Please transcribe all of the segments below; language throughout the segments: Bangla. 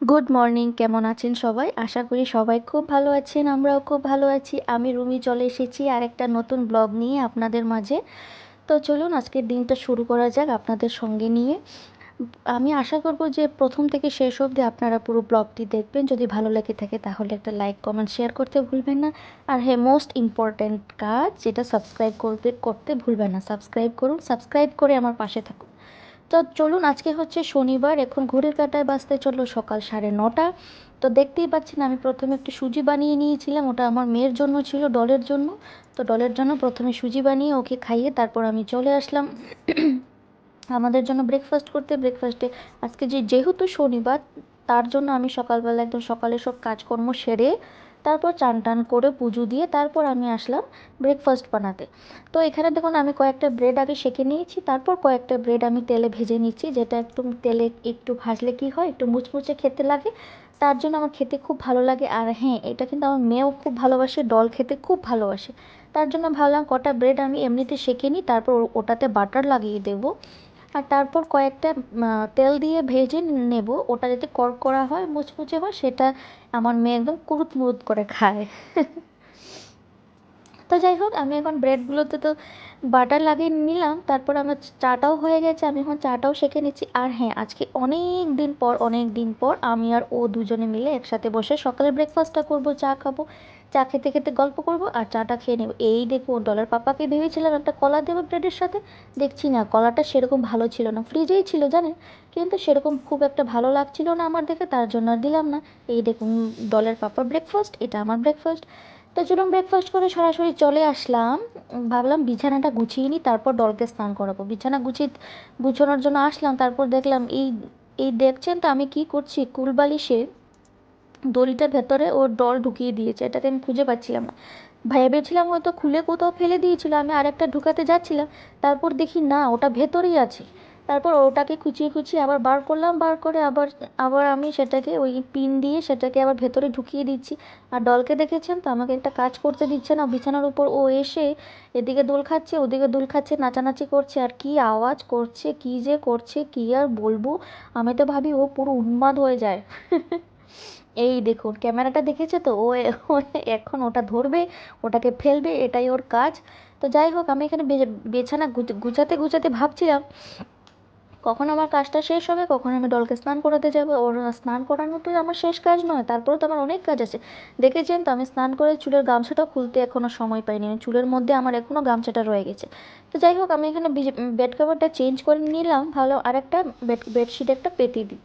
গুড মর্নিং, কেমন আছেন সবাই? আশা করি সবাই খুব ভালো আছেন। আমরাও খুব ভালো আছি। আমি রুমি চলে এসেছি আরেকটা নতুন ব্লগ নিয়ে আপনাদের মাঝে। তো চলুন আজকের দিনটা শুরু করা যাক আপনাদের সঙ্গে নিয়ে। আমি আশা করব যে প্রথম থেকে শেষ অবধি আপনারা পুরো ব্লগটি দেখবেন। যদি ভালো লেগে থাকে তাহলে একটা লাইক, কমেন্ট, শেয়ার করতে ভুলবেন না। আর হ্যাঁ, মোস্ট ইম্পর্ট্যান্ট কাজ যেটা সাবস্ক্রাইব করতে ভুলবেন না। সাবস্ক্রাইব করুন, সাবস্ক্রাইব করে আমার পাশে থাকুন। তো চলুন, আজকে হচ্ছে শনিবার, এখন ঘড়ির কাঁটায় বাজতে চললো সকাল 9:30। তো দেখতেই পাচ্ছেন আমি প্রথমে একটু সুজি বানিয়ে নিয়েছিলাম, ওটা আমার মেয়ের জন্য ছিল, ডলের জন্য। তো ডলের জন্য প্রথমে সুজি বানিয়ে ওকে খাইয়ে তারপর আমি চলে আসলাম আমাদের জন্য ব্রেকফাস্ট করতে। ব্রেকফাস্টে আজকে যেহেতু শনিবার, তার জন্য আমি সকালবেলা একদম সকালে সব কাজকর্ম সেরে তারপর চান টান করে পুজো দিয়ে তারপর আমি আসলাম ব্রেকফাস্ট বানাতে। তো এখানে দেখুন আমি কয়েকটা ব্রেড আগে সেঁকে নিয়েছি, তারপর কয়েকটা ব্রেড আমি তেলে ভেজে নিচ্ছি, যেটা একটু তেলে একটু ভাজলে কি হয়, একটু মুচমুচে খেতে লাগে। তার জন্য আমার খেতে খুব ভালো লাগে। আর হ্যাঁ, এটা কিন্তু আমার মেয়েও খুব ভালোবাসে, ডল খেতে খুব ভালোবাসে। তার জন্য ভাবলাম কটা ব্রেড আমি এমনিতে সেঁকে নিই, তারপর ওটাতে বাটার লাগিয়ে দেবো। আর তারপর কয়েকটা তেল দিয়ে ভেজে নেব, ওটা যাতে কড়কড়া হয়, মুচমুচে হয়, সেটা আমার মেয়ে একদম কুরুত মুরুত করে খায়। তো যাই হোক, আমি এখন ব্রেডগুলোতে তো বাটার লাগিয়ে নিলাম, তারপর আমার চাটাও হয়ে গেছে, আমি এখন চাটাও সেঁকে নিচ্ছি। আর হ্যাঁ, আজকে অনেক দিন পর আমি আর ও দুজনে মিলে একসাথে বসে সকালে ব্রেকফাস্টটা করব, চা খাবো, চা খেতে খেতে গল্প করব আর চাটা খেয়ে নেব। এই দেখুন, ডলার পাপাকে ভেবেছিলাম একটা কলা দেবো ব্রেডের সাথে, দেখছি না কলাটা সেরকম ভালো ছিল না, ফ্রিজেই ছিল জানেন, কিন্তু সেরকম খুব একটা ভালো লাগছিল না আমার দেখে, তার জন্য আর দিলাম না। এই দেখুন, ডলার পাপার ব্রেকফাস্ট, এটা আমার ব্রেকফাস্ট। তো চলুন ব্রেকফাস্ট করে সরাসরি চলে আসলাম। ভাবলাম বিছানাটা গুছিয়ে নিই, তারপর ডলকে স্নান করাবো। বিছানা গুছানোর জন্য আসলাম, তারপর দেখলাম এই এই দেখছেন তো আমি কি করছি, কুলবালিশে দড়িটার ভেতরে ওর ডল ঢুকিয়ে দিয়েছে, এটাতে আমি খুঁজে পাচ্ছিলাম না। ভেবেছিলাম হয়তো খুলে কোথাও ফেলে দিয়েছিল, আমি আরেকটা ঢুকাতে যাচ্ছিলাম, তারপর দেখি না, ওটা ভেতরেই আছে। তারপর ওটাকে খুঁচিয়ে খুঁচিয়ে আবার বার করলাম, বার করে আবার আবার আমি সেটাকে ওই পিন দিয়ে সেটাকে আবার ভেতরে ঢুকিয়ে দিচ্ছি। আর ডলকে দেখেছেন তো, আমাকে একটা কাজ করতে দিচ্ছে না, বিছানার উপর ও এসে এদিকে দোল খাচ্ছে, ওদিকে দোল খাচ্ছে, নাচানাচি করছে, আর কি আওয়াজ করছে, কি যে করছে কি আর বলবো। আমি তো ভাবি ও পুরো উন্মাদ হয়ে যায়। এই দেখুন, ক্যামেরাটা দেখেছে তো, ও এখন ওটা ধরবে, ওটাকে ফেলবে, এটাই ওর কাজ। তো যাই হোক, আমি এখানে বিছানা গুছাতে গুছাতে ভাবছিলাম কখন আমার কাজটা শেষ হবে, কখন আমি ডলকে স্নান করাতে যাব। ওর স্নান করানো তো আমার শেষ কাজ নয়, তারপরেও তো আমার অনেক কাজ আছে। দেখেছেন তো, আমি স্নান করে চুলের গামছাটা খুলতে এখনও সময় পাইনি, চুলের মধ্যে আমার এখনও গামছাটা রয়ে গেছে। তো যাই হোক, আমি এখানে বেড কভারটা চেঞ্জ করে নিলাম, ভালো আরেকটা বেডশিট একটা পেতে দিই।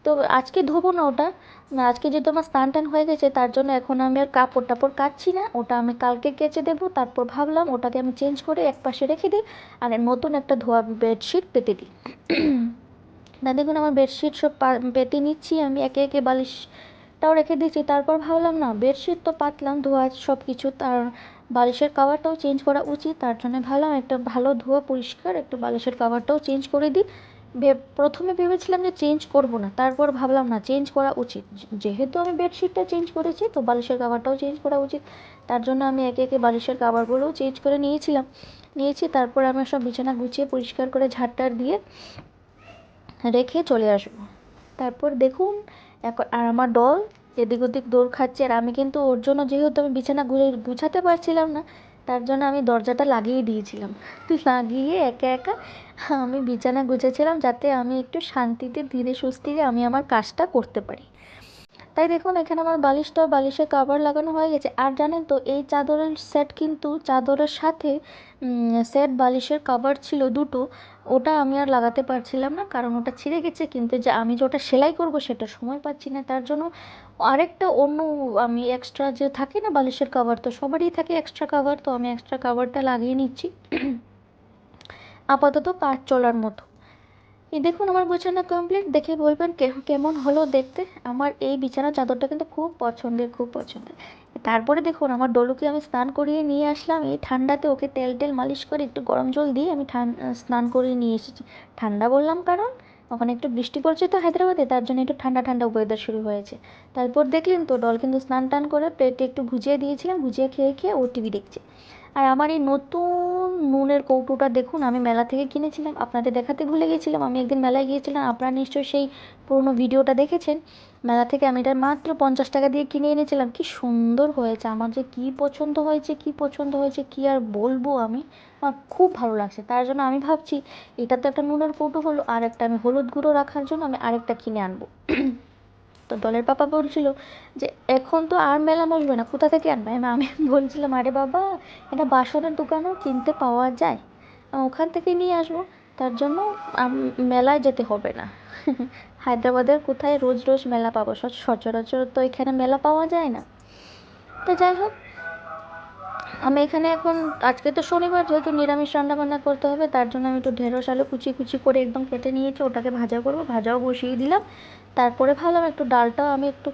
তো আজকে ধোবো না ওটা, আজকে যেহেতু আমার স্নান টান হয়ে গেছে, তার জন্য এখন আমি আর কাপড় টাপড় কাচ্ছি না, ওটা আমি কালকে কেচে দেবো। তারপর ভাবলাম ওটাকে আমি চেঞ্জ করে এক পাশে রেখে দিই আর নতুন একটা ধোয়া বেডশিট পেতে দিই। না দেখুন, আমার বেডশিট সব পেতে নিচ্ছি আমি একে একে, বালিশটাও রেখে দিচ্ছি। তারপর ভাবলাম না, বেডশিট তো পাতলাম, ধোয়া সব কিছু, তার বালিশের কাভারটাও চেঞ্জ করা উচিত, তার জন্য ভাবলাম একটা ভালো ধোয়া পরিষ্কার একটা বালিশের কাভারটাও চেঞ্জ করে দিই। প্রথমে ভেবেছিলাম যে চেঞ্জ করব না, তারপর ভাবলাম না, চেঞ্জ করা উচিত, যেহেতু আমি বেডশিটটা চেঞ্জ করেছি তো বালিশের কাভারটাও চেঞ্জ করা উচিত। তার জন্য আমি একে একে বালিশের কাভারগুলোও চেঞ্জ করে নিয়েছি। তারপর আমি সব বিছানা গুছিয়ে পরিষ্কার করে ঝাড়টার দিয়ে রেখে চলে আসবো। তারপর দেখুন, এখন আর আমার ডল এদিক ওদিক দৌড় খাচ্ছে, আর আমি কিন্তু ওর জন্য, যেহেতু আমি বিছানা গুছাতে পারছিলাম না, তার জন্য আমি দরজাটা লাগিয়ে দিয়েছিলাম। লাগিয়ে একা একা আমি বিছানা গুছেছিলাম, যাতে আমি একটু শান্তিতে ধীরে সুস্থিরে আমি আমার কাজটা করতে পারি। তাই দেখুন, এখানে আমার বালিশের কভার লাগানো হয়ে গেছে। আর জানেন তো, এই চাদরের সেট কিন্তু চাদরের সাথে সেট বালিশের কভার ছিল দুটো, ওটা আমি আর লাগাতে পারছিলাম না, কারণ ওটা ছিঁড়ে গেছে, কিন্তু যে আমি যেটা সেলাই করব সেটা সময় পাচ্ছি না, তার জন্য আরেকটা অন্য আমি এক্সট্রা যে থাকে না বালিশের কভার, তো সবারই থাকে এক্সট্রা কভার, তো আমি এক্সট্রা কভারটা লাগিয়ে নিচ্ছি আপাতত কাজ চলার মতো। এই দেখুন, আমার বিছানা কমপ্লিট, দেখে বলবেন কেমন হলো দেখতে। আমার এই বিছানা চাদরটা কিন্তু খুব পছন্দের, খুব পছন্দের। তারপরে দেখুন, আমার ডলুকে আমি স্নান করিয়ে নিয়ে আসলাম এই ঠান্ডাতে, ওকে তেল টেল মালিশ করে একটু গরম জল দিয়ে আমি স্নান করিয়ে নিয়ে এসেছি। ঠান্ডা বললাম কারণ ওখানে একটু বৃষ্টি পড়ছে তো হায়দ্রাবাদে, তার জন্য একটু ঠান্ডা ঠান্ডা ওয়েদার শুরু হয়েছে। তারপর দেখলেন তো, ডল কিন্তু স্নান টান করে প্লেটে একটু ভুজিয়ে দিয়েছিলাম, ভুজিয়ে খেয়ে খেয়ে ও টিভি দেখছে। আর আমার এই নতুন নুনের কৌটোটা দেখুন, আমি মেলা থেকে কিনেছিলাম, আপনাদের দেখাতে ভুলে গেছিলাম। আমি একদিন মেলায় গিয়েছিলাম, আপনারা নিশ্চয়ই সেই পুরনো ভিডিওটা দেখেছেন। মেলা থেকে আমি এটা মাত্র 50 টাকা দিয়ে কিনে এনেছিলাম। কি সুন্দর হয়েছে, আমার যে কী পছন্দ হয়েছে, কী পছন্দ হয়েছে, কী আর বলবো আমি। আমার খুব ভালো লাগছে। তার জন্য আমি ভাবছি এটা তো একটা নুনের কৌটো হলো, আর একটা আমি হলুদ গুঁড়ো রাখার জন্য আমি আরেকটা কিনে আনবো। তো দলের পাপা বলছিল যে এখন তো আর মেলা বসবে না, কোথা থেকে আনবে? আমি বলছিলাম আরে বাবা, এটা বাসনের দোকানেও কিনতে পাওয়া যায়, ওখান থেকে নিয়ে আসবো। তার জন্য মেলায় যেতে হবে না। হায়দ্রাবাদের কোথায় রোজ রোজ মেলা পাবো? সচরাচর তো এখানে মেলা পাওয়া যায় না। তো যাই হোক, আমি এখানে এখন, আজকে তো শনিবার, যেহেতু নিরামিষ রান্নাবান্না করতে হবে, তার জন্য আমি একটু ঢেঁড়স আলু কুচি কুচি করে একদম কেটে নিয়েছি, ওটাকে ভাজা করবো, ভাজাও বসিয়ে দিলাম। তারপরে ভাবলাম একটু ডালটাও আমি একটু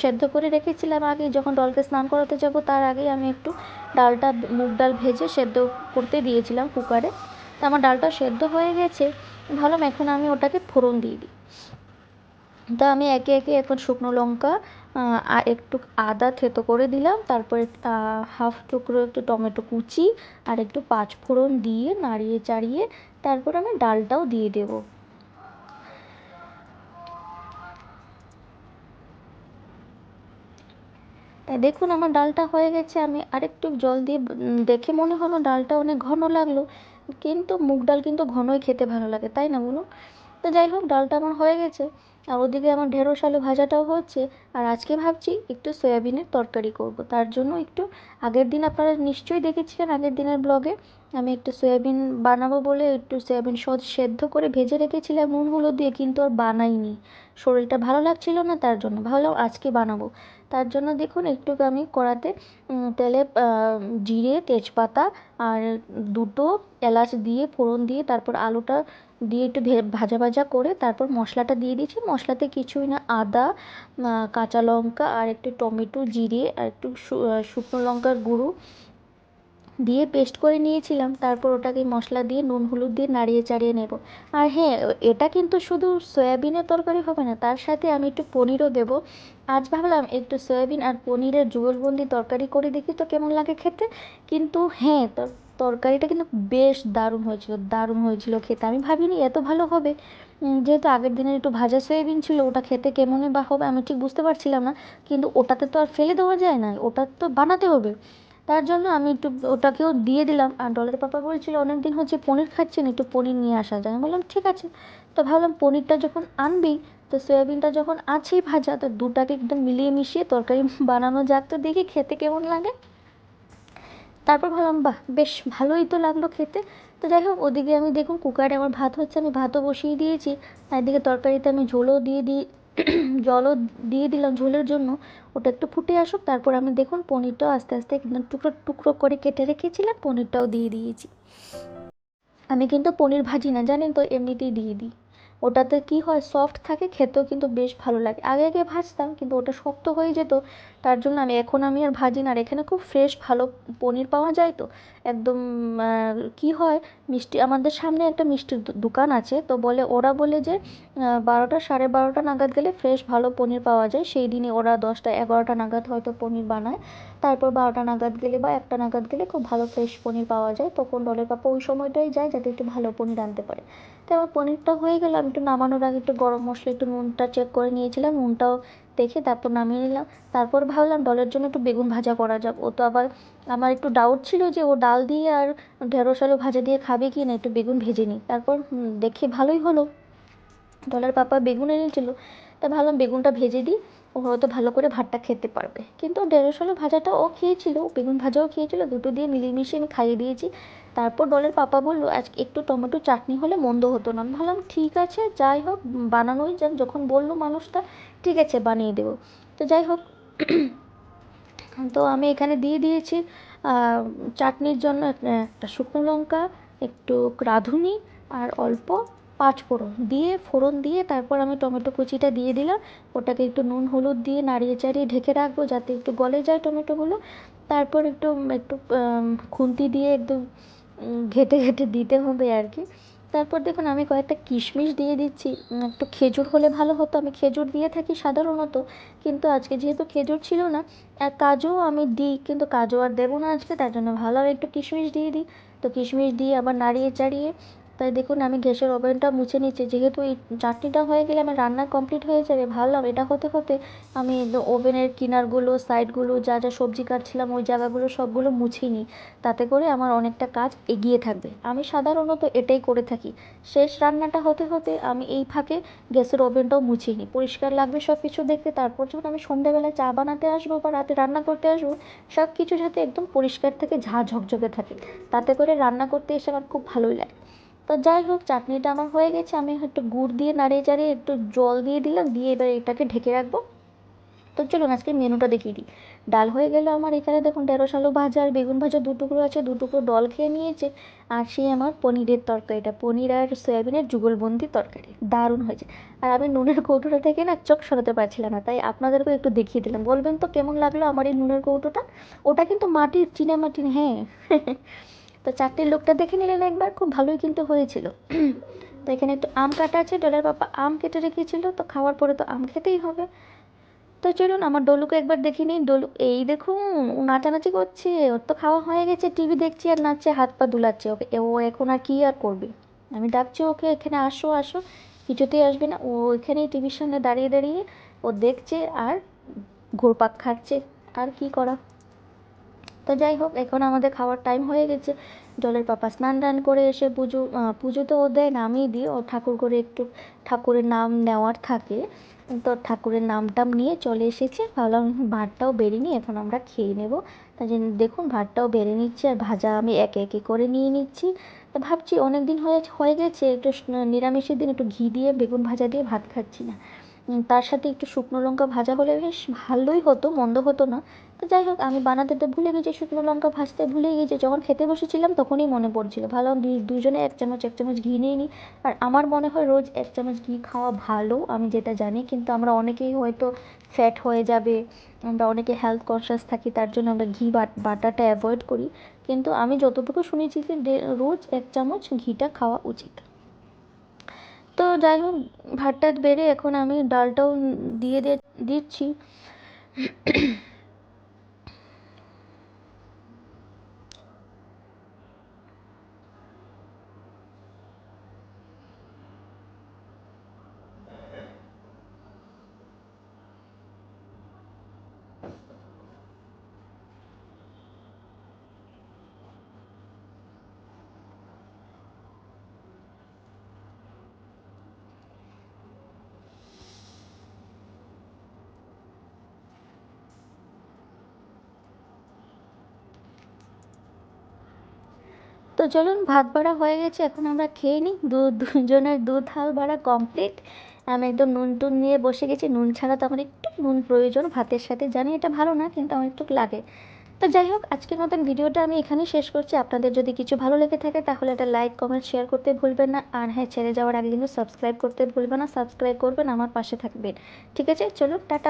সেদ্ধ করে রেখেছিলাম আগে, যখন ডলকে স্নান করাতে যাব তার আগেই আমি একটু ডালটা, মুগ ডাল ভেজে সেদ্ধ করতে দিয়েছিলাম কুকারে। তো আমার ডালটা সেদ্ধ হয়ে গেছে, ভাবলাম এখন আমি ওটাকে ফোড়ন দিয়ে দিই। তা আমি একে একে এখন শুকনো লঙ্কা আর একটু আদা থেতো করে দিলাম, তারপরে হাফ টুকরো একটু টমেটো কুচি আর একটু পাঁচফোড়ন দিয়ে নাড়িয়ে চাড়িয়ে তারপর আমি ডালটাও দিয়ে দেবো। তাই দেখুন আমার ডালটা হয়ে গেছে। আমি আরেকটু জল দিয়ে দেখে মনে হলো ডালটা অনেক ঘন লাগলো, কিন্তু মুগ ডাল কিন্তু ঘনই খেতে ভালো লাগে, তাই না বলুন? তো যাই হোক, ডালটা আমার হয়ে গেছে, আর ওদিকে আমার ঢেঁড়স আলু ভাজাটাও হচ্ছে। আর আজকে ভাবছি একটু সয়াবিনের তরকারি করব। তার জন্য একটু, আগের দিন আপনারা নিশ্চয়ই দেখেছিলেন আগের দিনের ব্লগে, আমি একটু সয়াবিন বানাবো বলে একটু সয়াবিন সেদ্ধ করে ভেজে রেখেছিলাম নুন হলুদ দিয়ে, কিন্তু আর বানাইনি, শরীরটা ভালো লাগছিল না, তার জন্য ভাবলাম আজকে বানাবো। তার জন্য দেখুন একটু আমি কড়াতে তেলে জিরে তেজপাতা আর দুটো এলাচ দিয়ে ফোড়ন দিয়ে তারপর আলুটা দিয়ে একটু ভাজা ভাজা করে তারপর মশলাটা দিয়ে দিয়েছি। মশলাতে কিছুই না, আদা, কাঁচা লঙ্কা আর একটু টমেটো, জিরে আর একটু শুকনো লঙ্কার গুঁড়ো দিয়ে পেস্ট করে নিয়েছিলাম। তারপর ওটাকে মশলা দিয়ে নুন হলুদ দিয়ে নাড়িয়ে চাড়িয়ে নেব। আর হ্যাঁ, এটা কিন্তু শুধু সয়াবিনের তরকারি হবে না, তার সাথে আমি একটু পনিরও দেবো। আজ ভাবলাম একটু সয়াবিন আর পনিরের যুগলবন্দি তরকারি করে দেখি তো কেমন লাগে খেতে। কিন্তু হ্যাঁ, তরকারিটা কিন্তু বেশ দারুণ হয়েছিল, দারুণ হয়েছিল খেতে। আমি ভাবিনি এত ভালো হবে। যেহেতু আগের দিনের একটু ভাজা সয়াবিন ছিল, ওটা খেতে কেমনই বা হবে আমি ঠিক বুঝতে পারছিলাম না। কিন্তু ওটাতে তো আর ফেলে দেওয়া যায় না, ওটা তো বানাতে হবে। তার জন্য আমি একটু ওটাকেও দিয়ে দিলাম। আর ডলের পাপা বলছিল অনেক দিন হচ্ছে পনির খাচ্ছেন, একটু পনির নিয়ে আসা যায়। আমি বললাম ঠিক আছে। তো ভাবলাম পনিরটা যখন আনবেই, তো সয়াবিনটা যখন আছেই ভাজা, তো দুটাকে একদম মিলিয়ে মিশিয়ে তরকারি বানানো যাক, তো দেখি খেতে কেমন লাগে। তারপর ভাবলাম বাহ, বেশ ভালোই তো লাগলো খেতে। তো যাই হোক, ওদিকে আমি দেখুন কুকারে আমার ভাত হচ্ছে, আমি ভাতও বসিয়ে দিয়েছি। আর এদিকে তরকারিতে আমি ঝোলও দিয়ে দিই, জলও দিয়ে দিলাম ঝোলের জন্য। ওটা একটু ফুটে আসুক, তারপর আমি দেখুন পনিরটাও আস্তে আস্তে একদম টুকরো টুকরো করে কেটে রেখেছিলাম, পনিরটাও দিয়ে দিয়েছি। আমি কিন্তু পনির ভাজি না, জানেন তো, এমনিতেই দিয়ে দিই। ওটাতে কি হয়, সফট থাকে, খেতেও কিন্তু বেশ ভালো লাগে। আগে আগে ভাজতাম কিন্তু ওটা শক্ত হয়ে যেত, তার জন্য আমি আর ভাজি না। আর এখানে খুব ফ্রেশ ভালো পনির পাওয়া যায় তো একদম। কি হয়, মিষ্টি, আমাদের সামনে একটা মিষ্টির দোকান আছে, তো ওরা বলে যে 12টা 12:30 নাগাদ গেলে ফ্রেশ ভালো পনির পাওয়া যায়। সেই দিনে ওরা 10টা 11টা নাগাদ হয়তো পনির বানায়। তারপর 12টা নাগাদ গেলে বা 1টা নাগাদ গেলে খুব ভালো ফ্রেশ পনির পাওয়া যায়, তখন ডলের পাপা ওই সময়টাই যায় যাতে একটু ভালো পনির আনতে পারে। তো আমার পনিরটা হয়ে গেল, আমি একটু নামানোর আগে একটু গরম মশলা একটু নুনটা চেক করে নিয়েছিলাম, নুনটাও দেখে তারপর নামিয়ে নিলাম। তারপর ভাবলাম ডলের জন্য একটু বেগুন ভাজা করা যাক। ও তো আবার, আমার একটু ডাউট ছিল যে ও ডাল দিয়ে আর ঢেঁড়স আলু ভাজা দিয়ে খাবে কি না, একটু বেগুন ভেজে নিই। তারপর দেখে ভালোই হলো, ডলার পাপা বেগুন এনেছিল। তা ভাবলাম বেগুনটা ভেজে দিই, ও হয়তো ভালো করে ভাতটা খেতে পারবে। কিন্তু ঢেঁড়স আলু ভাজাটা ও খেয়েছিল, বেগুন ভাজাও খেয়েছিল, দুটো দিয়ে মিলিয়ে মিশিয়ে আমি খাইয়ে দিয়েছি। তারপর ডলের পাপা বললো আজকে একটু টমেটো চাটনি হলে মন্দ হতো না। আমি ভাবলাম ঠিক আছে, যাই হোক, বানানোই যাক, যখন বললো মানুষটা, ঠিক আছে বানিয়ে দেবো। তো যাই হোক, তো আমি এখানে দিয়ে দিয়েছি চাটনির জন্য একটা শুকনো লঙ্কা, একটু রাঁধুনি আর অল্প পাঁচফোড়ন দিয়ে, ফোড়ন দিয়ে তারপর আমি টমেটো কুচিটা দিয়ে দিলাম। ওটাকে একটু নুন হলুদ দিয়ে নাড়িয়ে চাড়িয়ে ঢেকে রাখবো যাতে একটু গলে যায় টমেটোগুলো। তারপর একটু একটু খুন্তি দিয়ে একদম ঘেটে ঘেটে দিতে হবে আর কি। তারপর দেখুন আমি কয়েকটা কিশমিশ দিয়ে দিচ্ছি, একটু খেজুর হলে ভালো হতো, আমি খেজুর দিয়ে থাকি সাধারণত, কিন্তু আজকে যেহেতু খেজুর ছিল না, আর কাজুও আমি দিই, কিন্তু কাজু আর দেবো না আজকে, তার জন্য ভালো একটু কিশমিশ দিয়ে দিই। তো কিশমিশ দিয়ে আবার নাড়িয়ে চাড়িয়ে, তাই দেখুন আমি গ্যাসের ওভেনটা মুছে নিচ্ছি, যেহেতু এই চাটনিটা হয়ে গেলে আমার রান্না কমপ্লিট হয়ে যাবে। ভাবলাম এটা হতে হতে আমি ওভেনের কিনারগুলো, সাইডগুলো, যা যা সবজি কাটছিলাম ওই জায়গাগুলো সবগুলো মুছিয়ে নিই, তাতে করে আমার অনেকটা কাজ এগিয়ে থাকবে। আমি সাধারণত এটাই করে থাকি, শেষ রান্নাটা হতে হতে আমি এই ফাঁকে গ্যাসের ওভেনটাও মুছিয়ে নিই, পরিষ্কার লাগবে সব কিছু দেখতে। তারপর যখন আমি সন্ধ্যাবেলায় চা বানাতে আসবো বা রাতে রান্না করতে আসবো, সব কিছু যাতে একদম পরিষ্কার থেকে ঝকঝকে থাকে, তাতে করে রান্না করতে এসে আমার খুব ভালোই লাগে। তো যাই হোক, চাটনিটা আমার হয়ে গেছে, আমি একটু গুড় দিয়ে নাড়িয়ে চাড়িয়ে একটু জল দিয়ে দিলাম, দিয়ে এবার এটাকে ঢেকে রাখবো। তো চলুন আজকে মেনুটা দেখিয়ে দিই। ডাল হয়ে গেল আমার, এখানে দেখুন ঢেঁড়স আলু ভাজা আর বেগুন ভাজা দু টুকরো আছে, দু টুকরো ডল খেয়ে নিয়েছে। আর সেই আমার পনিরের তরকারিটা, পনির আর সয়াবিনের যুগলবন্দি তরকারি, দারুণ হয়েছে। আর আমি নুনের কৌটোটা থেকে না চোখ সরাতে পারছিলাম না, তাই আপনাদেরকেও একটু দেখিয়ে দিলাম। বলবেন তো কেমন লাগলো আমার এই নুনের কৌটোটা? ওটা কিন্তু মাটির, চীনামাটির, হ্যাঁ। তো চারটির লোকটা দেখে নিলেন একবার, খুব ভালোই কিন্তু হয়েছিল। তো এখানে একটু আম কাটা আছে, ডলের পাপা আম কেটে রেখেছিল, তো খাওয়ার পরে তো আম খেতেই হবে। তো চলুন আমার ডলুকে একবার দেখে নিই। ডলু এই দেখুন, ও নাচানাচি করছে, ওর তো খাওয়া হয়ে গেছে, টিভি দেখছি আর নাচছে, হাত পা দুলাচ্ছে। ওকে ও এখন আর কি আর করবে, আমি ডাকছি ওকে, এখানে আসো আসো, কিছুতেই আসবে না। ও এখানেই টিভির সামনে দাঁড়িয়ে দাঁড়িয়ে ও দেখছে আর ঘুরপাক খাচ্ছে, আর কি করা। তো যাই হোক, এখন আমাদের খাওয়ার টাইম হয়ে গেছে। জলের পাপা স্নান টান করে এসে পুজো, পুজো তো ও দেয় না, আমিই দিই। ও ঠাকুর করে একটু ঠাকুরের নাম নেওয়ার থাকে, তো ঠাকুরের নামটাম নিয়ে চলে এসেছে। ভাবলাম ভাতটাও বেড়ে নিই, এখন আমরা খেয়ে নেবো। তাই জন্য দেখুন ভাতটাও বেড়ে নিচ্ছি, আর ভাজা আমি একে একে করে নিয়ে নিচ্ছি। তো ভাবছি অনেক দিন হয়ে গেছে একটু নিরামিষের দিন একটু ঘি দিয়ে বেগুন ভাজা দিয়ে ভাত খাচ্ছি না, তার সাথে একটু শুকনো লঙ্কা ভাজা হলে বেশ ভালোই হতো, মন্দ হতো না। তো যাই হোক, আমি বানাতে তো ভুলে গেছি, শুকনো লঙ্কা ভাজতে ভুলে গেছি, যখন খেতে বসেছিলাম তখনই মনে পড়ছিল। ভাবলাম দুজনে এক চামচ এক চামচ ঘি নিয়ে নিই। আর আমার মনে হয় রোজ এক চামচ ঘি খাওয়া ভালো, আমি যেটা জানি, কিন্তু আমরা অনেকেই হয়তো ফ্যাট হয়ে যাবে, আমরা অনেকে হেলথ কনসিয়াস থাকি, তার জন্য আমরা ঘি বাটাটা অ্যাভয়েড করি। কিন্তু আমি যতটুকু শুনেছি যে রোজ এক চামচ ঘিটা খাওয়া উচিত। তো যাই হোক, ভাতটা বেড়ে এখন আমি ডালটাও দিয়ে দিচ্ছি। তো চলুন, ভাত বাড়া হয়ে গেছে, এখন আমরা খেয়ে নিই। দুজনের থাল বাড়া কমপ্লিট। আমি একদম নুন টুন নিয়ে বসে গেছি, নুন ছাড়া তো আমার একটু নুন প্রয়োজন ভাতের সাথে, জানি এটা ভালো না, কিন্তু আমার একটু লাগে। তো যাই হোক, আজকের মতন ভিডিওটা আমি এখানেই শেষ করছি। আপনাদের যদি কিছু ভালো লেগে থাকে তাহলে একটা লাইক কমেন্ট শেয়ার করতে ভুলবেন না, আর হ্যাঁ, ছেড়ে যাওয়ার আগে কিন্তু সাবস্ক্রাইব করতে ভুলবেন না, সাবস্ক্রাইব করবেন, আমার পাশে থাকবেন। ঠিক আছে, চলুন টাটা।